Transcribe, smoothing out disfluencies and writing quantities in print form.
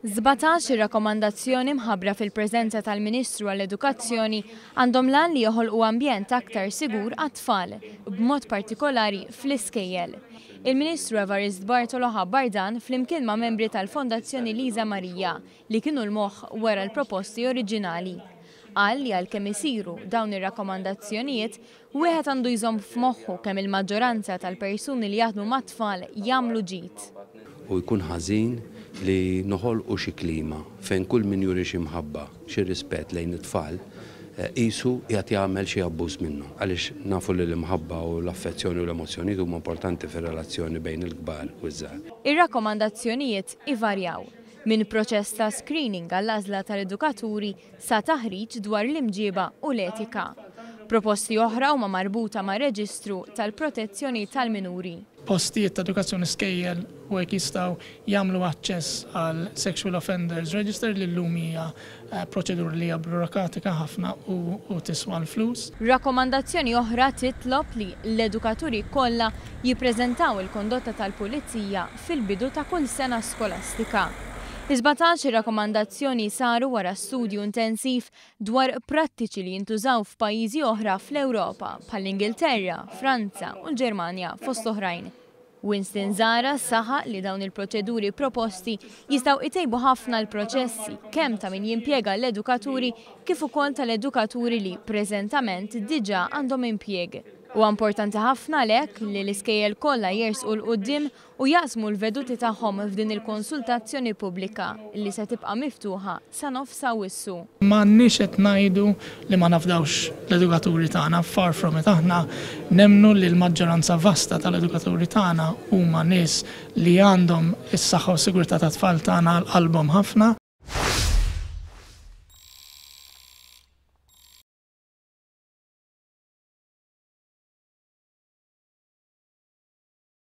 17 ir-rakkomandazzjoni mħabbra fil-preżenza tal-Ministru għall-Edukazzjoni għandhom lan li joħolqu ambjent aktar sigur għat-tfal, b'mod partikolari fl-iskejjel. Il-Ministru Evarist Bartolo ħabbar dan flimkien ma' membri tal-Fondazzjoni Liza Marija li kienu l-moħħ wara l-proposti oriġinali. Qal li għalkemm isiru dawn ir-rakkomandazzjonijiet, wieħed għandu jżomm f'moħħu kemm il-maġġoranza tal-persuni li jaħdmu mat-tfal jagħmlu ġid. U jkun ħażin li noħolqu xi klima fejn kull min juri xi mħabba, xi rispett lejn it-tfal, qisu qiegħed jagħmel xi abbuż minnu. Għaliex nafu li l-imħabba u l-affezzjoni u l-emozzjonijiet huma importanti fir-relazzjoni bejn il-kbar u ż-żgħar. Ir-rakkomandazzjonijiet ivarjaw minn proċess ta' screening għall-għażla tal-edukaturi sa taħriġ dwar l-imġieba u l-etika. Proposti oħra huma marbuta ma' reġistru tal-protezzjoni tal-minuri. Postijiet ta' edukazzjoni skejjel u hekk jistgħu jagħmlu aċċess għal Sexual Offenders Register li llum hija proċedura li hija burokratika ħafna u tiswa l-flus. Rakkomandazzjoni oħra titlob li l-edukaturi kollha jippreżentaw il-kondotta tal-pulizija fil-bidu ta' kull sena skolastika. 17 rakkomandazzjoni saru wara studju intensiv dwar prattiċi li jintużaw f'pajjiżi oħra fl-Ewropa bħall-Ingilterra, Franza u l-Ġermanja fost oħrajn. Winston Zara saħaq li dawn il-proċeduri proposti jistgħu jtejbu ħafna l-proċessi kemm ta' min jimpjega l-edukaturi kif ukoll tal-edukaturi li preżentament diġà għandhom impjieg. U importanti ħafna għalhekk li l-iskejjel kollha jersqu l-quddiem u jaqsmu l-veduti tagħhom f'din il-konsultazzjoni pubblika li se tibqa' miftuħa sa nofs Awwissu. M'għandniex qed ngħidu li ma nafdawx l-edukaturi tagħna, far from it, aħna nemmnu li l-maġġoranza vasta tal-edukaturi tagħna huma nies li għandhom is-saħħa u s-sigurtà tat-tfal tagħna qalbhom ħafna.